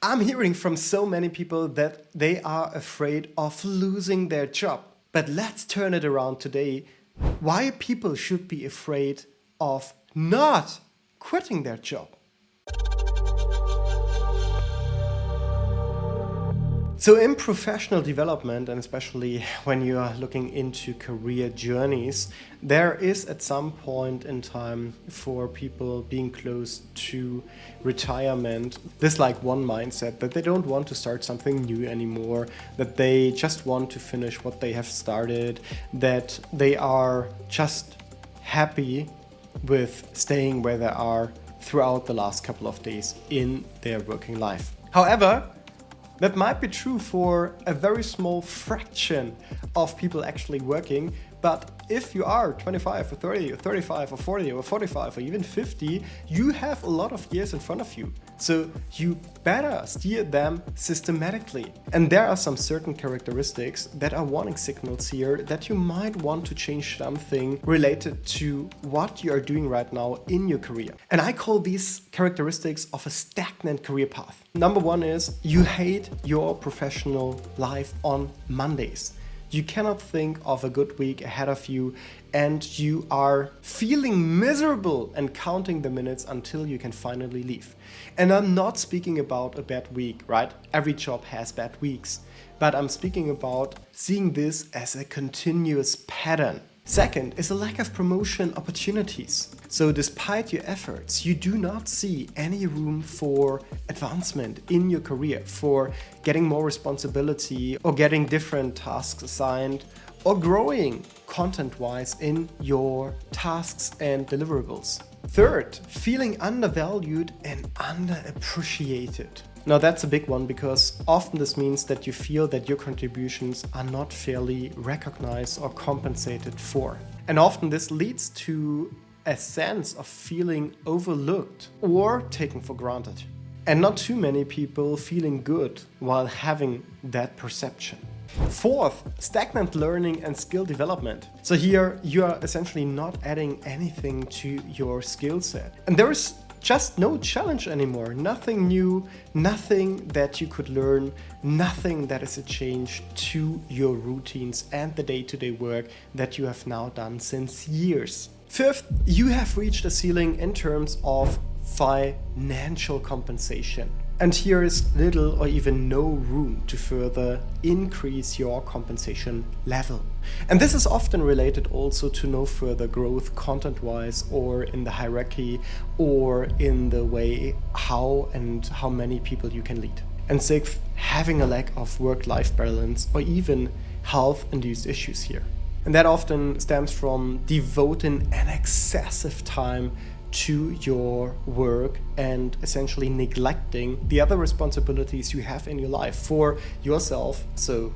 I'm hearing from so many people that they are afraid of losing their job. But let's turn it around today. Why people should be afraid of not quitting their job. So in professional development, and especially when you are looking into career journeys, there is at some point in time for people being close to retirement, this like one mindset that they don't want to start something new anymore, that they just want to finish what they have started, that they are just happy with staying where they are throughout the last couple of days in their working life. However, that might be true for a very small fraction of people actually working, but if you are 25 or 30 or 35 or 40 or 45 or even 50, you have a lot of years in front of you. So you better steer them systematically. And there are some certain characteristics that are warning signals here that you might want to change something related to what you are doing right now in your career. And I call these characteristics of a stagnant career path. Number one is you hate your professional life on Mondays. You cannot think of a good week ahead of you and you are feeling miserable and counting the minutes until you can finally leave. And I'm not speaking about a bad week, right? Every job has bad weeks. But I'm speaking about seeing this as a continuous pattern. Second is a lack of promotion opportunities. So despite your efforts, you do not see any room for advancement in your career, for getting more responsibility or getting different tasks assigned or growing content-wise in your tasks and deliverables. Third, feeling undervalued and underappreciated. Now that's a big one because often this means that you feel that your contributions are not fairly recognized or compensated for. And often this leads to a sense of feeling overlooked or taken for granted. And not too many people feeling good while having that perception. Fourth, stagnant learning and skill development. So here you are essentially not adding anything to your skill set. And there is just no challenge anymore, nothing new, nothing that you could learn, nothing that is a change to your routines and the day-to-day work that you have now done since years. Fifth, you have reached a ceiling in terms of financial compensation. And here is little or even no room to further increase your compensation level. And this is often related also to no further growth content-wise or in the hierarchy or in the way how many people you can lead. And sixth, having a lack of work-life balance or even health-induced issues here. And that often stems from devoting an excessive time to your work and essentially neglecting the other responsibilities you have in your life for yourself. So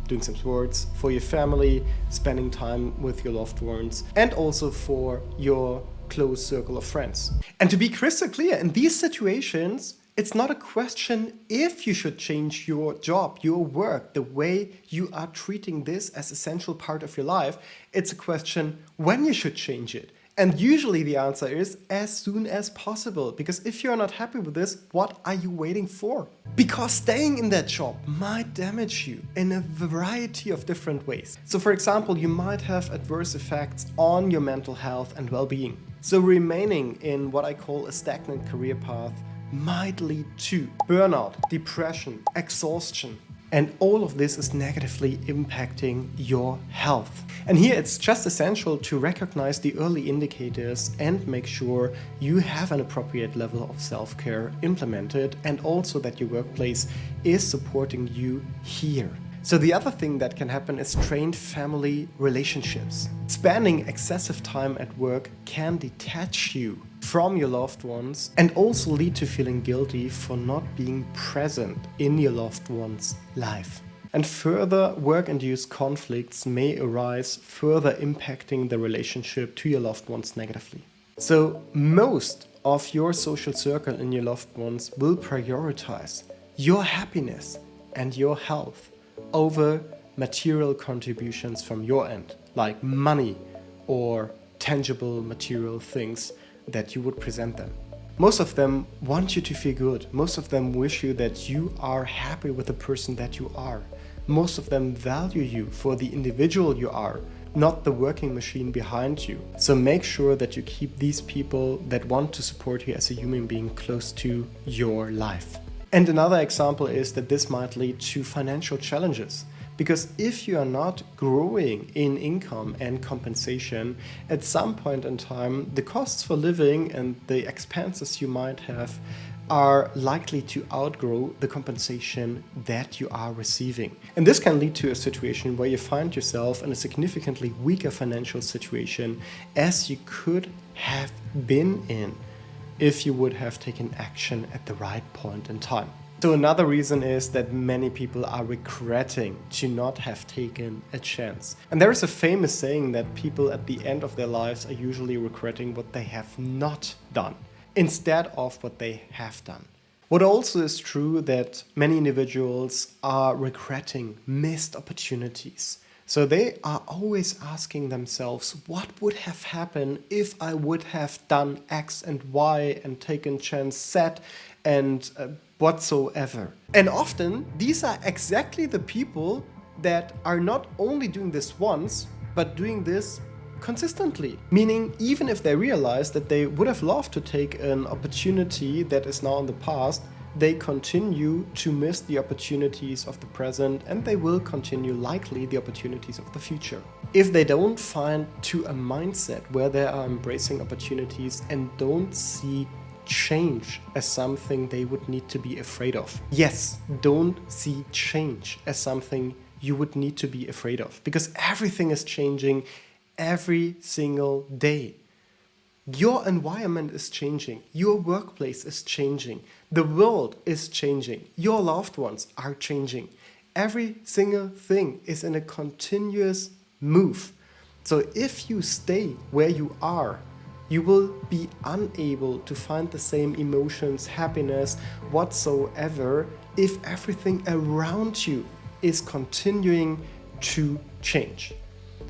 doing some sports, for your family, spending time with your loved ones, and also for your close circle of friends. And to be crystal clear, in these situations, it's not a question if you should change your job, your work, the way you are treating this as an essential part of your life. It's a question when you should change it. And usually the answer is as soon as possible, because if you're not happy with this, what are you waiting for? Because staying in that job might damage you in a variety of different ways. So for example, you might have adverse effects on your mental health and well-being. So remaining in what I call a stagnant career path might lead to burnout, depression, exhaustion. And all of this is negatively impacting your health. And here it's just essential to recognize the early indicators and make sure you have an appropriate level of self-care implemented and also that your workplace is supporting you here. So the other thing that can happen is strained family relationships. Spending excessive time at work can detach you from your loved ones and also lead to feeling guilty for not being present in your loved one's life. And further work-induced conflicts may arise, further impacting the relationship to your loved ones negatively. So most of your social circle and your loved ones will prioritize your happiness and your health over material contributions from your end, like money or tangible material things that you would present them. Most of them want you to feel good. Most of them wish you that you are happy with the person that you are. Most of them value you for the individual you are, not the working machine behind you. So make sure that you keep these people that want to support you as a human being close to your life. And another example is that this might lead to financial challenges. Because if you are not growing in income and compensation, at some point in time, the costs for living and the expenses you might have are likely to outgrow the compensation that you are receiving. And this can lead to a situation where you find yourself in a significantly weaker financial situation as you could have been in if you would have taken action at the right point in time. So another reason is that many people are regretting to not have taken a chance. And there is a famous saying that people at the end of their lives are usually regretting what they have not done instead of what they have done. What also is true that many individuals are regretting missed opportunities. So they are always asking themselves, what would have happened if I would have done X and Y and taken chance Z and whatsoever. And often these are exactly the people that are not only doing this once, but doing this consistently. Meaning, even if they realize that they would have loved to take an opportunity that is now in the past, they continue to miss the opportunities of the present, and they will continue likely the opportunities of the future. If they don't find to a mindset where they are embracing opportunities and don't see change as something they would need to be afraid of. Yes, don't see change as something you would need to be afraid of, because everything is changing every single day. Your environment is changing, your workplace is changing, the world is changing, your loved ones are changing. Every single thing is in a continuous move. So if you stay where you are, you will be unable to find the same emotions, happiness, whatsoever, if everything around you is continuing to change.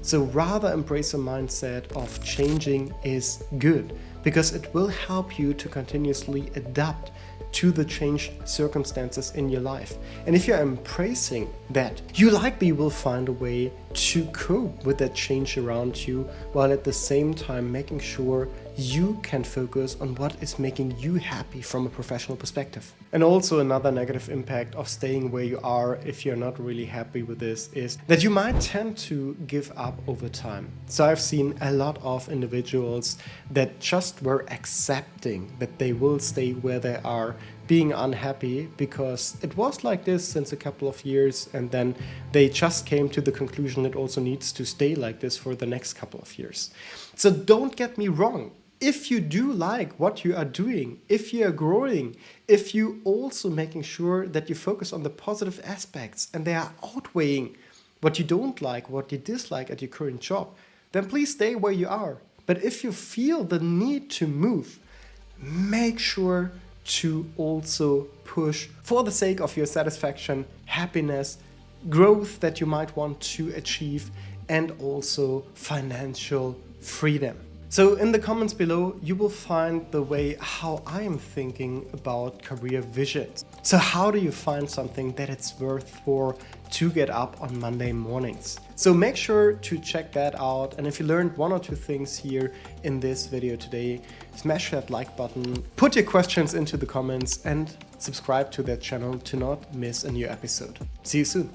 So rather embrace a mindset of changing is good, because it will help you to continuously adapt to the changed circumstances in your life. And if you're embracing that, you likely will find a way to cope with that change around you, while at the same time making sure you can focus on what is making you happy from a professional perspective. And also another negative impact of staying where you are if you're not really happy with this is that you might tend to give up over time. So I've seen a lot of individuals that just were accepting that they will stay where they are, being unhappy because it was like this since a couple of years, and then they just came to the conclusion it also needs to stay like this for the next couple of years. So don't get me wrong. If you do like what you are doing, if you are growing, if you also making sure that you focus on the positive aspects and they are outweighing what you don't like, what you dislike at your current job, then please stay where you are. But if you feel the need to move, make sure to also push for the sake of your satisfaction, happiness, growth that you might want to achieve, and also financial freedom. So in the comments below, you will find the way how I am thinking about career visions. So how do you find something that it's worth for to get up on Monday mornings? So make sure to check that out. And if you learned one or two things here in this video today, smash that like button, put your questions into the comments, and subscribe to that channel to not miss a new episode. See you soon.